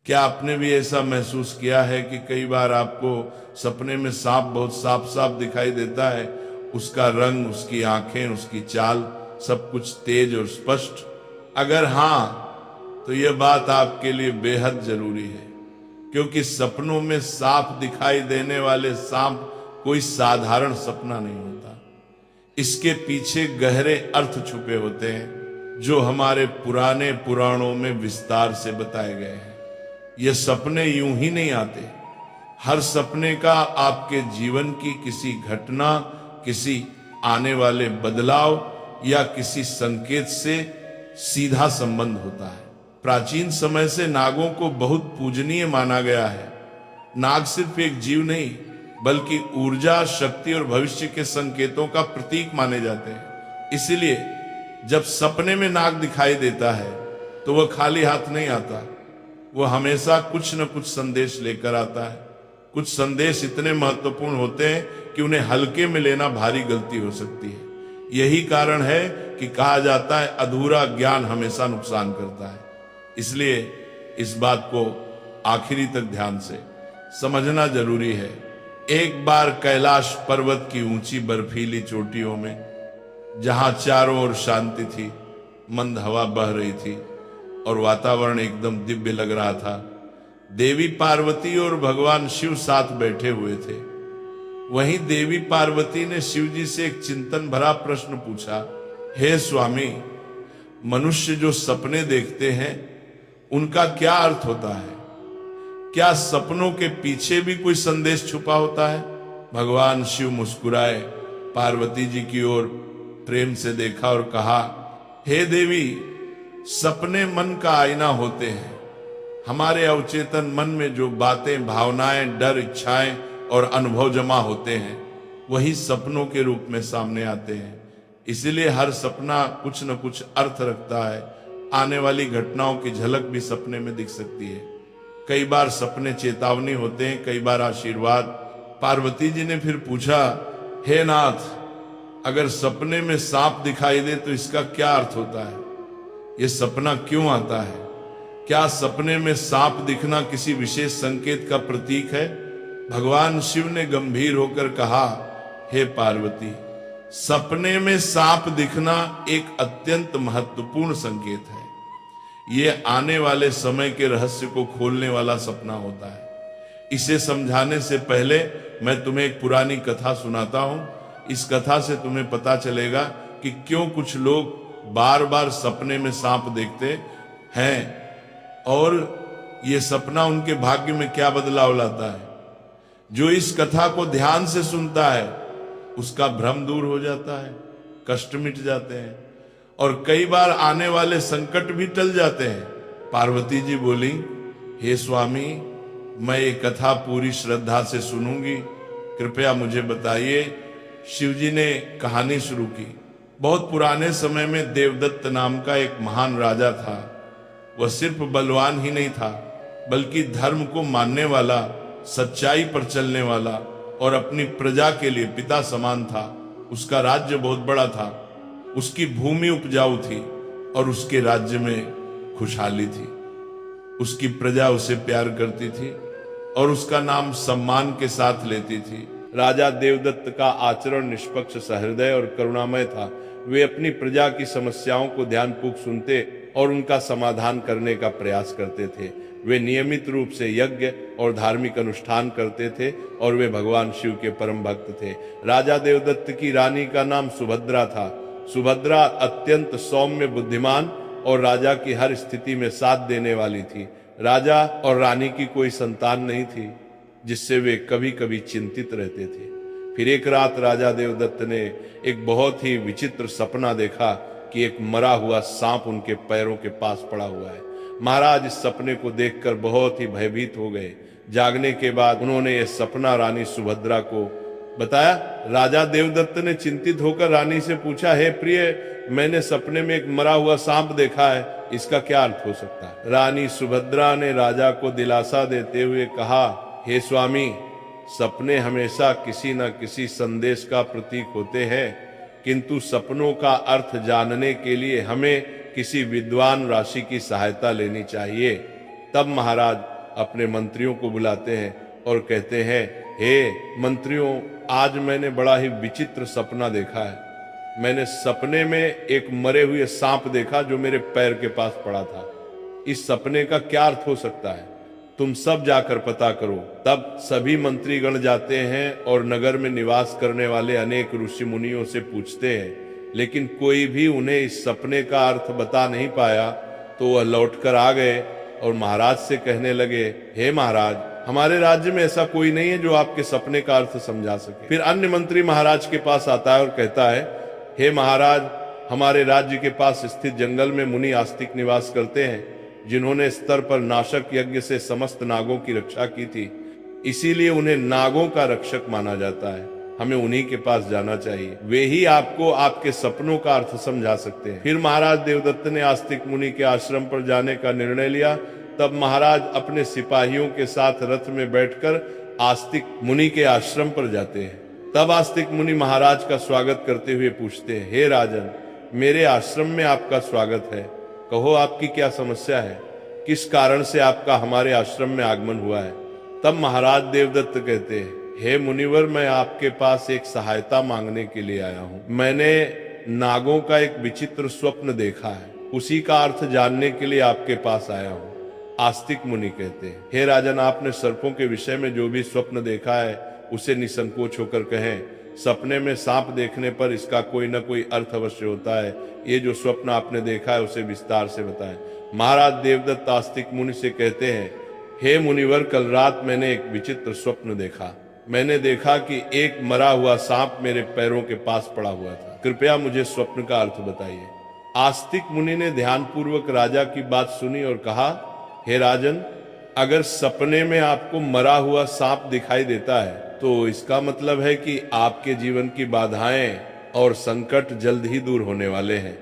क्या आपने भी ऐसा महसूस किया है कि कई बार आपको सपने में सांप बहुत साफ साफ दिखाई देता है, उसका रंग, उसकी आंखें, उसकी चाल, सब कुछ तेज और स्पष्ट? अगर हाँ, तो यह बात आपके लिए बेहद जरूरी है, क्योंकि सपनों में साफ दिखाई देने वाले सांप कोई साधारण सपना नहीं होता। इसके पीछे गहरे अर्थ छुपे होते हैं, जो हमारे पुराने पुराणों में विस्तार से बताए गए हैं। ये सपने यूं ही नहीं आते। हर सपने का आपके जीवन की किसी घटना, किसी आने वाले बदलाव या किसी संकेत से सीधा संबंध होता है। प्राचीन समय से नागों को बहुत पूजनीय माना गया है। नाग सिर्फ एक जीव नहीं, बल्कि ऊर्जा, शक्ति और भविष्य के संकेतों का प्रतीक माने जाते हैं। इसलिए जब सपने में नाग दिखाई देता है तो वह खाली हाथ नहीं आता, वो हमेशा कुछ न कुछ संदेश लेकर आता है। कुछ संदेश इतने महत्वपूर्ण होते हैं कि उन्हें हल्के में लेना भारी गलती हो सकती है। यही कारण है कि कहा जाता है अधूरा ज्ञान हमेशा नुकसान करता है। इसलिए इस बात को आखिरी तक ध्यान से समझना जरूरी है। एक बार कैलाश पर्वत की ऊंची बर्फीली चोटियों में, जहां चारों ओर शांति थी, मंद हवा बह रही थी और वातावरण एकदम दिव्य लग रहा था, देवी पार्वती और भगवान शिव साथ बैठे हुए थे। वहीं देवी पार्वती ने शिव जी से एक चिंतन भरा प्रश्न पूछा, हे स्वामी, मनुष्य जो सपने देखते हैं उनका क्या अर्थ होता है? क्या सपनों के पीछे भी कोई संदेश छुपा होता है? भगवान शिव मुस्कुराए, पार्वती जी की ओर प्रेम से देखा और कहा, हे देवी, सपने मन का आईना होते हैं। हमारे अवचेतन मन में जो बातें, भावनाएं, डर, इच्छाएं और अनुभव जमा होते हैं, वही सपनों के रूप में सामने आते हैं। इसीलिए हर सपना कुछ न कुछ अर्थ रखता है। आने वाली घटनाओं की झलक भी सपने में दिख सकती है। कई बार सपने चेतावनी होते हैं, कई बार आशीर्वाद। पार्वती जी ने फिर पूछा, हे नाथ, अगर सपने में सांप दिखाई दे तो इसका क्या अर्थ होता है? ये सपना क्यों आता है? क्या सपने में सांप दिखना किसी विशेष संकेत का प्रतीक है? भगवान शिव ने गंभीर होकर कहा, हे पार्वती, सपने में सांप दिखना एक अत्यंत महत्वपूर्ण संकेत है। ये आने वाले समय के रहस्य को खोलने वाला सपना होता है। इसे समझाने से पहले मैं तुम्हें एक पुरानी कथा सुनाता हूं। इस कथा से तुम्हें पता चलेगा कि क्यों कुछ लोग बार बार सपने में सांप देखते हैं और ये सपना उनके भाग्य में क्या बदलाव लाता है। जो इस कथा को ध्यान से सुनता है उसका भ्रम दूर हो जाता है, कष्ट मिट जाते हैं और कई बार आने वाले संकट भी टल जाते हैं। पार्वती जी बोली, हे स्वामी, मैं ये कथा पूरी श्रद्धा से सुनूंगी, कृपया मुझे बताइए। शिव जी ने कहानी शुरू की। बहुत पुराने समय में देवदत्त नाम का एक महान राजा था। वह सिर्फ बलवान ही नहीं था, बल्कि धर्म को मानने वाला, सच्चाई पर चलने वाला और अपनी प्रजा के लिए पिता समान था। उसका राज्य बहुत बड़ा था, उसकी भूमि उपजाऊ थी और उसके राज्य में खुशहाली थी। उसकी प्रजा उसे प्यार करती थी और उसका नाम सम्मान के साथ लेती थी। राजा देवदत्त का आचरण निष्पक्ष, सहृदय और करुणामय था। वे अपनी प्रजा की समस्याओं को ध्यानपूर्वक सुनते और उनका समाधान करने का प्रयास करते थे। वे नियमित रूप से यज्ञ और धार्मिक अनुष्ठान करते थे और वे भगवान शिव के परम भक्त थे। राजा देवदत्त की रानी का नाम सुभद्रा था। सुभद्रा अत्यंत सौम्य, बुद्धिमान और राजा की हर स्थिति में साथ देने वाली थी। राजा और रानी की कोई संतान नहीं थी, जिससे वे कभी कभी चिंतित रहते थे। फिर एक रात राजा देवदत्त ने एक बहुत ही विचित्र सपना देखा कि एक मरा हुआ सांप उनके पैरों के पास पड़ा हुआ है। महाराज इस सपने को देखकर बहुत ही भयभीत हो गए। जागने के बाद उन्होंने यह सपना रानी सुभद्रा को बताया। राजा देवदत्त ने चिंतित होकर रानी से पूछा, हे प्रिय, मैंने सपने में एक मरा हुआ सांप देखा है, इसका क्या अर्थ हो सकता है? रानी सुभद्रा ने राजा को दिलासा देते हुए कहा, हे स्वामी, सपने हमेशा किसी न किसी संदेश का प्रतीक होते हैं, किंतु सपनों का अर्थ जानने के लिए हमें किसी विद्वान राशि की सहायता लेनी चाहिए। तब महाराज अपने मंत्रियों को बुलाते हैं और कहते हैं, हे मंत्रियों, आज मैंने बड़ा ही विचित्र सपना देखा है। मैंने सपने में एक मरे हुए सांप देखा जो मेरे पैर के पास पड़ा था। इस सपने का क्या अर्थ हो सकता है? तुम सब जाकर पता करो। तब सभी मंत्रीगण जाते हैं और नगर में निवास करने वाले अनेक ऋषि मुनियों से पूछते हैं, लेकिन कोई भी उन्हें इस सपने का अर्थ बता नहीं पाया। तो वह लौटकर आ गए और महाराज से कहने लगे, हे महाराज, हमारे राज्य में ऐसा कोई नहीं है जो आपके सपने का अर्थ समझा सके। फिर अन्य मंत्री महाराज के पास आता है और कहता है, हे महाराज, हमारे राज्य के पास स्थित जंगल में मुनि आस्तिक निवास करते हैं, जिन्होंने स्तर पर नाशक यज्ञ से समस्त नागों की रक्षा की थी। इसीलिए उन्हें नागों का रक्षक माना जाता है। हमें उन्हीं के पास जाना चाहिए, वे ही आपको आपके सपनों का अर्थ समझा सकते हैं। फिर महाराज देवदत्त ने आस्तिक मुनि के आश्रम पर जाने का निर्णय लिया। तब महाराज अपने सिपाहियों के साथ रथ में बैठकर आस्तिक मुनि के आश्रम पर जाते हैं। तब आस्तिक मुनि महाराज का स्वागत करते हुए पूछते हैं, हे राजन, मेरे आश्रम में आपका स्वागत है। कहो, आपकी क्या समस्या है? किस कारण से आपका हमारे आश्रम में आगमन हुआ है? तब महाराज देवदत्त कहते हैं, हे मुनिवर, मैं आपके पास एक सहायता मांगने के लिए आया हूँ। मैंने नागों का एक विचित्र स्वप्न देखा है, उसी का अर्थ जानने के लिए आपके पास आया हूँ। आस्तिक मुनि कहते हैं, हे राजन, आपने सर्पों के विषय में जो भी स्वप्न देखा है उसे निसंकोच होकर कहें। सपने में सांप देखने पर इसका कोई न कोई अर्थ अवश्य होता है। ये जो स्वप्न आपने देखा है उसे विस्तार से बताएं। महाराज देवदत्त आस्तिक मुनि से कहते हैं, हे मुनिवर, कल रात मैंने एक विचित्र स्वप्न देखा। मैंने देखा कि एक मरा हुआ सांप मेरे पैरों के पास पड़ा हुआ था। कृपया मुझे स्वप्न का अर्थ बताइए। आस्तिक मुनि ने ध्यानपूर्वक राजा की बात सुनी और कहा, हे राजन, अगर सपने में आपको मरा हुआ सांप दिखाई देता है तो इसका मतलब है कि आपके जीवन की बाधाएं और संकट जल्द ही दूर होने वाले हैं।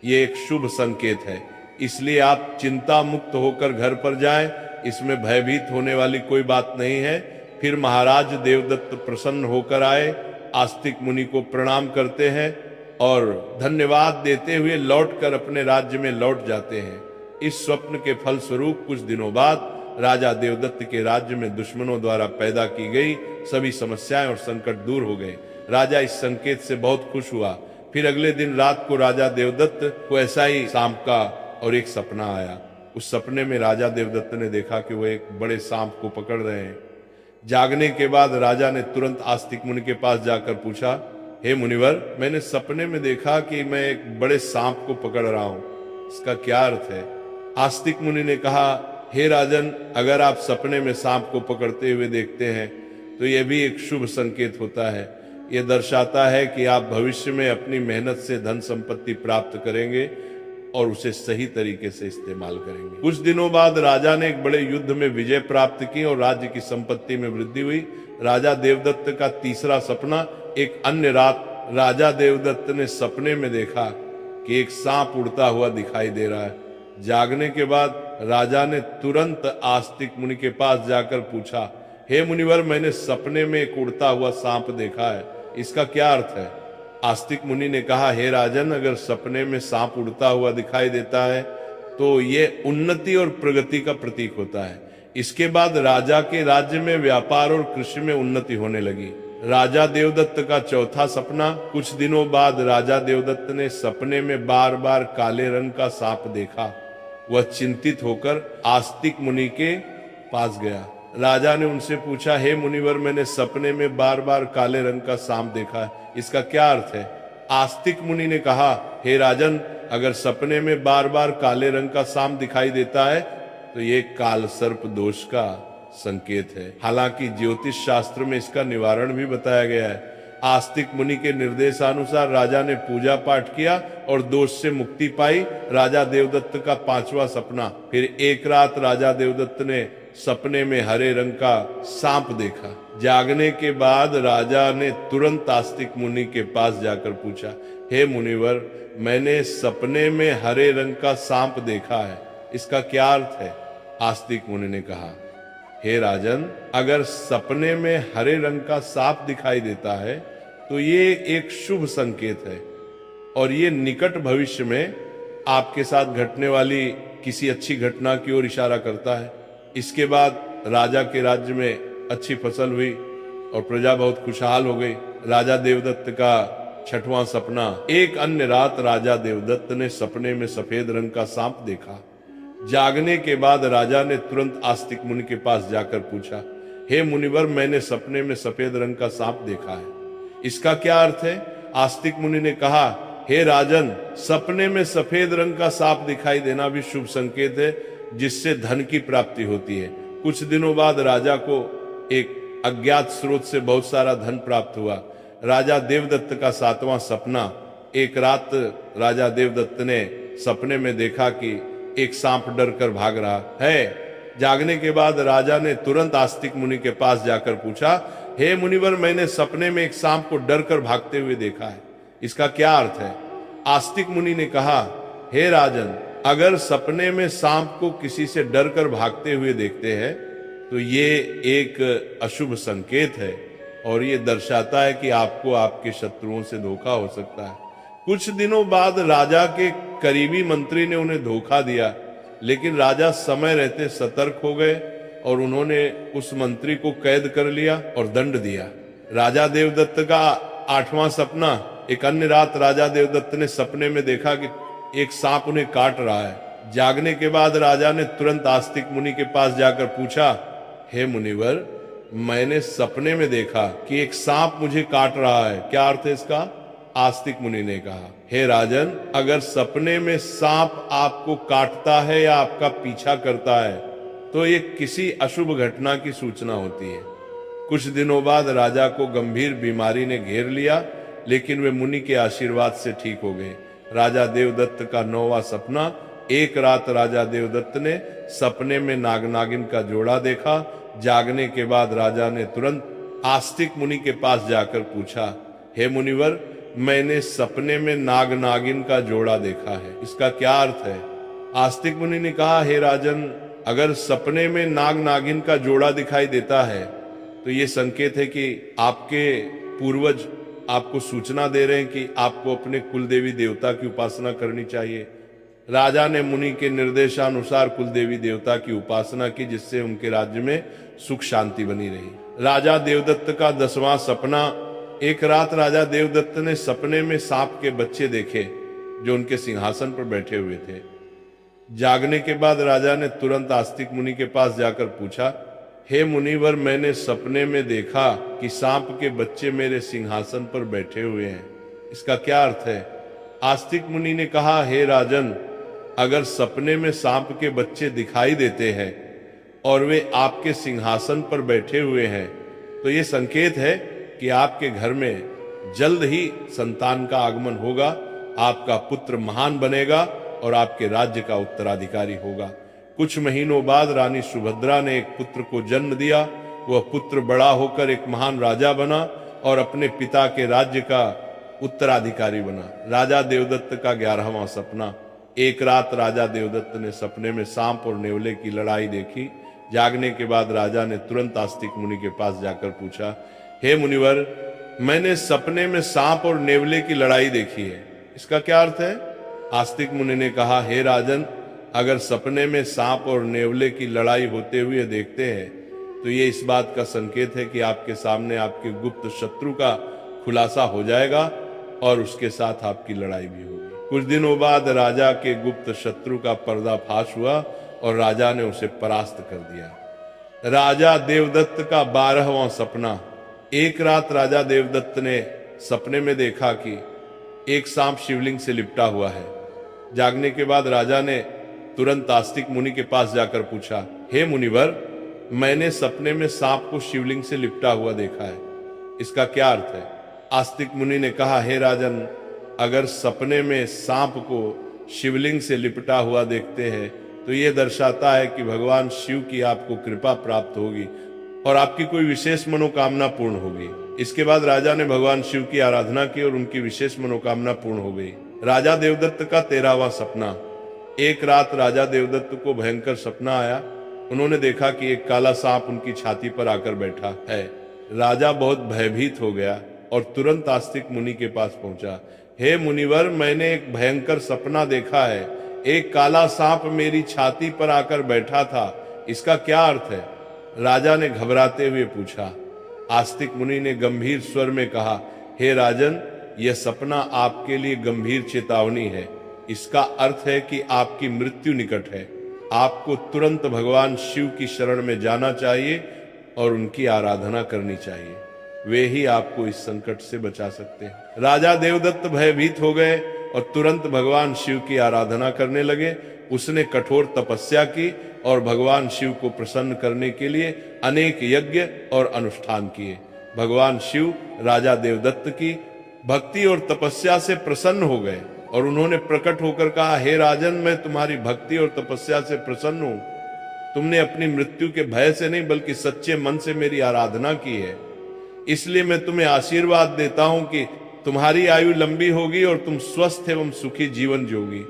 ये एक शुभ संकेत है, इसलिए आप चिंता मुक्त होकर घर पर जाएं। इसमें भयभीत होने वाली कोई बात नहीं है। फिर महाराज देवदत्त प्रसन्न होकर आए, आस्तिक मुनि को प्रणाम करते हैं और धन्यवाद देते हुए लौटकर अपने राज्य में लौट जाते हैं। इस स्वप्न के फल स्वरूप कुछ दिनों बाद राजा देवदत्त के राज्य में दुश्मनों द्वारा पैदा की गई सभी समस्याएं और संकट दूर हो गए। राजा इस संकेत से बहुत खुश हुआ। फिर अगले दिन रात को राजा देवदत्त को ऐसा ही सांप का और एक सपना आया। उस सपने में राजा देवदत्त ने देखा कि वो एक बड़े सांप को पकड़ रहे हैं। जागने के बाद राजा ने तुरंत आस्तिक मुनि के पास जाकर पूछा, हे मुनिवर, मैंने सपने में देखा कि मैं एक बड़े सांप को पकड़ रहा हूँ, इसका क्या अर्थ है? आस्तिक मुनि ने कहा, हे राजन, अगर आप सपने में सांप को पकड़ते हुए देखते हैं तो यह भी एक शुभ संकेत होता है। यह दर्शाता है कि आप भविष्य में अपनी मेहनत से धन संपत्ति प्राप्त करेंगे और उसे सही तरीके से इस्तेमाल करेंगे। कुछ दिनों बाद राजा ने एक बड़े युद्ध में विजय प्राप्त की और राज्य की संपत्ति में वृद्धि हुई। राजा देवदत्त का तीसरा सपना, एक अन्य रात राजा देवदत्त ने सपने में देखा कि एक सांप उड़ता हुआ दिखाई दे रहा है। जागने के बाद राजा ने तुरंत आस्तिक मुनि के पास जाकर पूछा, हे मुनिवर, मैंने सपने में एक उड़ता हुआ सांप देखा है, इसका क्या अर्थ है? आस्तिक मुनि ने कहा, हे राजन, अगर सपने में सांप उड़ता हुआ दिखाई देता है तो ये उन्नति और प्रगति का प्रतीक होता है। इसके बाद राजा के राज्य में व्यापार और कृषि में उन्नति होने लगी। राजा देवदत्त का चौथा सपना, कुछ दिनों बाद राजा देवदत्त ने सपने में बार बार काले रंग का सांप देखा। वह चिंतित होकर आस्तिक मुनि के पास गया। राजा ने उनसे पूछा, हे मुनिवर, मैंने सपने में बार बार काले रंग का सांप देखा है, इसका क्या अर्थ है? आस्तिक मुनि ने कहा, हे राजन, अगर सपने में बार बार काले रंग का सांप दिखाई देता है तो ये काल सर्प दोष का संकेत है। हालांकि ज्योतिष शास्त्र में इसका निवारण भी बताया गया है। आस्तिक मुनि के निर्देशानुसार राजा ने पूजा पाठ किया और दोष से मुक्ति पाई। राजा देवदत्त का पांचवा सपना, फिर एक रात राजा देवदत्त ने सपने में हरे रंग का सांप देखा। जागने के बाद राजा ने तुरंत आस्तिक मुनि के पास जाकर पूछा, हे मुनिवर, मैंने सपने में हरे रंग का सांप देखा है, इसका क्या अर्थ है? आस्तिक मुनि ने कहा, हे राजन, अगर सपने में हरे रंग का सांप दिखाई देता है तो ये एक शुभ संकेत है और ये निकट भविष्य में आपके साथ घटने वाली किसी अच्छी घटना की ओर इशारा करता है। इसके बाद राजा के राज्य में अच्छी फसल हुई और प्रजा बहुत खुशहाल हो गई। राजा देवदत्त का छठवां सपना। एक अन्य रात राजा देवदत्त ने सपने में सफेद रंग का सांप देखा। जागने के बाद राजा ने तुरंत आस्तिक मुनि के पास जाकर पूछा, हे मुनिवर, मैंने सपने में सफेद रंग का सांप देखा है, इसका क्या अर्थ है? आस्तिक मुनि ने कहा, हे राजन, सपने में सफेद रंग का सांप दिखाई देना भी शुभ संकेत है, जिससे धन की प्राप्ति होती है। कुछ दिनों बाद राजा को एक अज्ञात स्रोत से बहुत सारा धन प्राप्त हुआ। राजा देवदत्त का सातवां सपना। एक रात राजा देवदत्त ने सपने में देखा कि एक सांप डर कर भाग रहा है। जागने के बाद राजा ने तुरंत आस्तिक मुनि के पास जाकर पूछा, हे मुनिवर, मैंने सपने में एक सांप को डर कर भागते हुए देखा है, इसका क्या अर्थ है? आस्तिक मुनि ने कहा, हे राजन, अगर सपने में सांप को किसी से डर कर भागते हुए देखते हैं तो ये एक अशुभ संकेत है और ये दर्शाता है कि आपको आपके शत्रुओं से धोखा हो सकता है। कुछ दिनों बाद राजा के करीबी मंत्री ने उन्हें धोखा दिया, लेकिन राजा समय रहते सतर्क हो गए और उन्होंने उस मंत्री को कैद कर लिया और दंड दिया। राजा देवदत्त का आठवां सपना। एक अन्य रात राजा देवदत्त ने सपने में देखा कि एक सांप उन्हें काट रहा है। जागने के बाद राजा ने तुरंत आस्तिक मुनि के पास जाकर पूछा, हे मुनिवर, मैंने सपने में देखा कि एक सांप मुझे काट रहा है, क्या अर्थ है इसका? आस्तिक मुनि ने कहा, हे राजन, अगर सपने में सांप आपको काटता है या आपका पीछा करता है तो ये किसी अशुभ घटना की सूचना होती है। कुछ दिनों बाद राजा को गंभीर बीमारी ने घेर लिया, लेकिन वे मुनि के आशीर्वाद से ठीक हो गए। राजा देवदत्त का नौवां सपना। एक रात राजा देवदत्त ने सपने में नाग नागिन का जोड़ा देखा। जागने के बाद राजा ने तुरंत आस्तिक मुनि के पास जाकर पूछा, हे मुनिवर, मैंने सपने में नाग नागिन का जोड़ा देखा है, इसका क्या अर्थ है? आस्तिक मुनि ने कहा, हे राजन, अगर सपने में नाग नागिन का जोड़ा दिखाई देता है तो ये संकेत है कि आपके पूर्वज आपको सूचना दे रहे हैं कि आपको अपने कुल देवी देवता की उपासना करनी चाहिए। राजा ने मुनि के निर्देशानुसार कुल देवी देवता की उपासना की, जिससे उनके राज्य में सुख शांति बनी रही। राजा देवदत्त का 10वां सपना। एक रात राजा देवदत्त ने सपने में सांप के बच्चे देखे जो उनके सिंहासन पर बैठे हुए थे। जागने के बाद राजा ने तुरंत आस्तिक मुनि के पास जाकर पूछा, हे मुनिवर, मैंने सपने में देखा कि सांप के बच्चे मेरे सिंहासन पर बैठे हुए हैं, इसका क्या अर्थ है? आस्तिक मुनि ने कहा, हे राजन, अगर सपने में सांप के बच्चे दिखाई देते हैं और वे आपके सिंहासन पर बैठे हुए हैं तो ये संकेत है कि आपके घर में जल्द ही संतान का आगमन होगा, आपका पुत्र महान बनेगा और आपके राज्य का उत्तराधिकारी होगा। कुछ महीनों बाद रानी सुभद्रा ने एक पुत्र को जन्म दिया। वह पुत्र बड़ा होकर एक महान राजा बना और अपने पिता के राज्य का उत्तराधिकारी बना। राजा देवदत्त का 11वां सपना। एक रात राजा देवदत्त ने सपने में सांप और नेवले की लड़ाई देखी। जागने के बाद राजा ने तुरंत आस्तिक मुनि के पास जाकर पूछा, हे मुनिवर, मैंने सपने में सांप और नेवले की लड़ाई देखी है, इसका क्या अर्थ है? आस्तिक मुनि ने कहा, हे राजन, अगर सपने में सांप और नेवले की लड़ाई होते हुए देखते हैं तो ये इस बात का संकेत है कि आपके सामने आपके गुप्त शत्रु का खुलासा हो जाएगा और उसके साथ आपकी लड़ाई भी होगी। कुछ दिनों बाद राजा के गुप्त शत्रु का पर्दाफाश हुआ और राजा ने उसे परास्त कर दिया। राजा देवदत्त का 12वां सपना। एक रात राजा देवदत्त ने सपने में देखा कि एक सांप शिवलिंग से लिपटा हुआ है। जागने के बाद राजा ने तुरंत आस्तिक मुनि के पास जाकर पूछा, हे मुनिवर, मैंने सपने में सांप को शिवलिंग से लिपटा हुआ देखा है, इसका क्या अर्थ है? आस्तिक मुनि ने कहा, हे राजन, अगर सपने में सांप को शिवलिंग से लिपटा हुआ देखते हैं तो यह दर्शाता है कि भगवान शिव की आपको कृपा प्राप्त होगी और आपकी कोई विशेष मनोकामना पूर्ण होगी। इसके बाद राजा ने भगवान शिव की आराधना की और उनकी विशेष मनोकामना पूर्ण हो गई। राजा देवदत्त का 13वां सपना। एक रात राजा देवदत्त को भयंकर सपना आया। उन्होंने देखा कि एक काला सांप उनकी छाती पर आकर बैठा है। राजा बहुत भयभीत हो गया और तुरंत आस्तिक मुनि के पास पहुंचा। हे मुनिवर, मैंने एक भयंकर सपना देखा है। एक काला सांप मेरी छाती पर आकर बैठा था। इसका क्या अर्थ है? राजा ने घबराते हुए पूछा। आस्तिक मुनि ने गंभीर स्वर में कहा, हे राजन, यह सपना आपके लिए गंभीर चेतावनी है। इसका अर्थ है कि आपकी मृत्यु निकट है। आपको तुरंत भगवान शिव की शरण में जाना चाहिए और उनकी आराधना करनी चाहिए। वे ही आपको इस संकट से बचा सकते हैं। राजा देवदत्त भयभीत हो गए और तुरंत भगवान शिव की आराधना करने लगे। उसने कठोर तपस्या की और भगवान शिव को प्रसन्न करने के लिए अनेक यज्ञ और अनुष्ठान किए। भगवान शिव राजा देवदत्त की भक्ति और तपस्या से प्रसन्न हो गए और उन्होंने प्रकट होकर कहा, हे राजन, मैं तुम्हारी भक्ति और तपस्या से प्रसन्न हूं। तुमने अपनी मृत्यु के भय से नहीं बल्कि सच्चे मन से मेरी आराधना की है, इसलिए मैं तुम्हें आशीर्वाद देता हूं कि तुम्हारी आयु लंबी होगी और तुम स्वस्थ एवं सुखी जीवन जियोगी।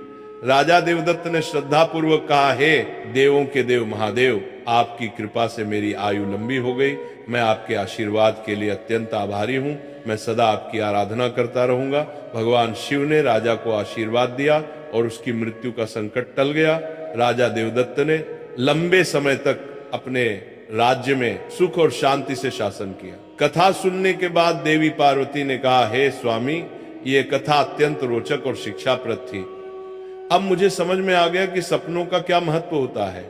राजा देवदत्त ने श्रद्धा पूर्वक कहा, हे देवों के देव महादेव, आपकी कृपा से मेरी आयु लंबी हो गई। मैं आपके आशीर्वाद के लिए अत्यंत आभारी हूं। मैं सदा आपकी आराधना करता रहूंगा। भगवान शिव ने राजा को आशीर्वाद दिया और उसकी मृत्यु का संकट टल गया। राजा देवदत्त ने लंबे समय तक अपने राज्य में सुख और शांति से शासन किया। कथा सुनने के बाद देवी पार्वती ने कहा, हे स्वामी, ये कथा अत्यंत रोचक और शिक्षाप्रद थी। अब मुझे समझ में आ गया कि सपनों का क्या महत्व होता है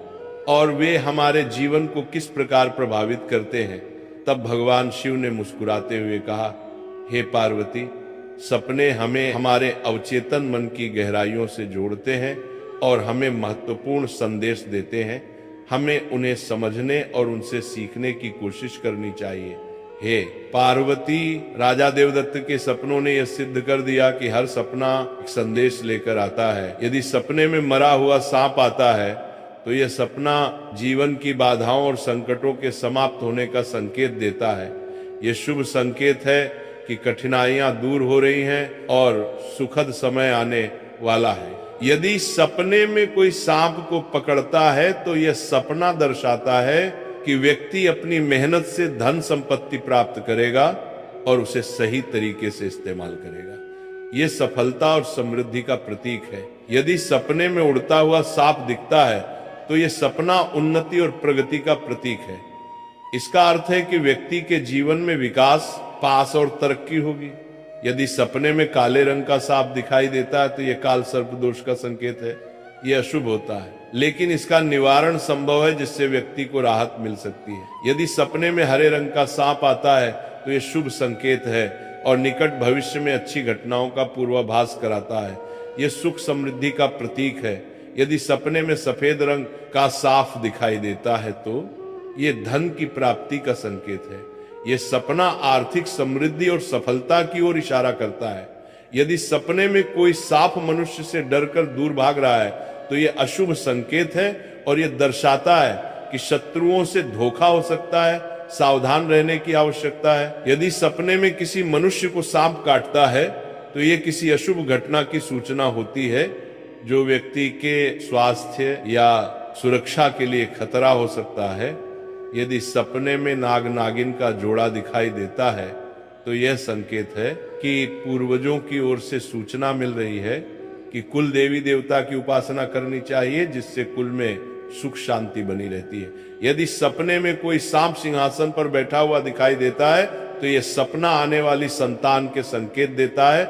और वे हमारे जीवन को किस प्रकार प्रभावित करते हैं। तब भगवान शिव ने मुस्कुराते हुए कहा, हे पार्वती, सपने हमें हमारे अवचेतन मन की गहराइयों से जोड़ते हैं और हमें महत्वपूर्ण संदेश देते हैं। हमें उन्हें समझने और उनसे सीखने की कोशिश करनी चाहिए। हे पार्वती, राजा देवदत्त के सपनों ने यह सिद्ध कर दिया कि हर सपना एक संदेश लेकर आता है। यदि सपने में मरा हुआ सांप आता है तो यह सपना जीवन की बाधाओं और संकटों के समाप्त होने का संकेत देता है। यह शुभ संकेत है कि कठिनाइयां दूर हो रही हैं और सुखद समय आने वाला है। यदि सपने में कोई सांप को पकड़ता है तो यह सपना दर्शाता है कि व्यक्ति अपनी मेहनत से धन संपत्ति प्राप्त करेगा और उसे सही तरीके से इस्तेमाल करेगा। यह सफलता और समृद्धि का प्रतीक है। यदि सपने में उड़ता हुआ सांप दिखता है तो यह सपना उन्नति और प्रगति का प्रतीक है। इसका अर्थ है कि व्यक्ति के जीवन में विकास, पास और तरक्की होगी। यदि सपने में काले रंग का सांप दिखाई देता है तो यह काल सर्प दोष का संकेत है। यह अशुभ होता है, लेकिन इसका निवारण संभव है जिससे व्यक्ति को राहत मिल सकती है। यदि सपने में हरे रंग का सांप आता है तो यह शुभ संकेत है और निकट भविष्य में अच्छी घटनाओं का पूर्वाभास कराता है। यह सुख समृद्धि का प्रतीक है। यदि सपने में सफेद रंग का साफ दिखाई देता है तो यह धन की प्राप्ति का संकेत है। यह सपना आर्थिक समृद्धि और सफलता की ओर इशारा करता है। यदि सपने में कोई सांप मनुष्य से डरकर दूर भाग रहा है तो यह अशुभ संकेत है और यह दर्शाता है कि शत्रुओं से धोखा हो सकता है। सावधान रहने की आवश्यकता है। यदि सपने में किसी मनुष्य को सांप काटता है तो यह किसी अशुभ घटना की सूचना होती है जो व्यक्ति के स्वास्थ्य या सुरक्षा के लिए खतरा हो सकता है। यदि सपने में नाग नागिन का जोड़ा दिखाई देता है तो यह संकेत है कि पूर्वजों की ओर से सूचना मिल रही है कि कुल देवी देवता की उपासना करनी चाहिए, जिससे कुल में सुख शांति बनी रहती है। यदि सपने में कोई सांप सिंहासन पर बैठा हुआ दिखाई देता है तो यह सपना आने वाली संतान के संकेत देता है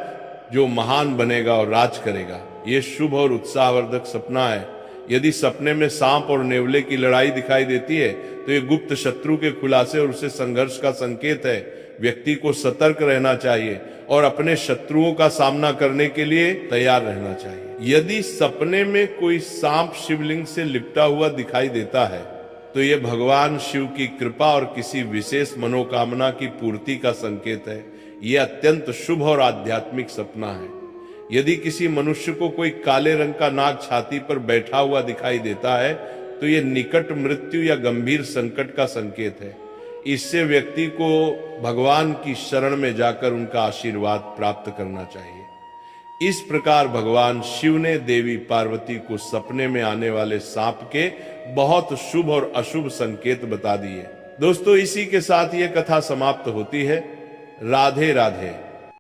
जो महान बनेगा और राज करेगा। यह शुभ और उत्साहवर्धक सपना है। यदि सपने में सांप और नेवले की लड़ाई दिखाई देती है तो यह गुप्त शत्रु के खुलासे और उससे संघर्ष का संकेत है। व्यक्ति को सतर्क रहना चाहिए और अपने शत्रुओं का सामना करने के लिए तैयार रहना चाहिए। यदि सपने में कोई सांप शिवलिंग से लिपटा हुआ दिखाई देता है तो यह भगवान शिव की कृपा और किसी विशेष मनोकामना की पूर्ति का संकेत है। यह अत्यंत शुभ और आध्यात्मिक सपना है। यदि किसी मनुष्य को कोई काले रंग का नाग छाती पर बैठा हुआ दिखाई देता है तो यह निकट मृत्यु या गंभीर संकट का संकेत है। इससे व्यक्ति को भगवान की शरण में जाकर उनका आशीर्वाद प्राप्त करना चाहिए। इस प्रकार भगवान शिव ने देवी पार्वती को सपने में आने वाले सांप के बहुत शुभ और अशुभ संकेत बता दिए। दोस्तों, इसी के साथ ये कथा समाप्त होती है। राधे राधे।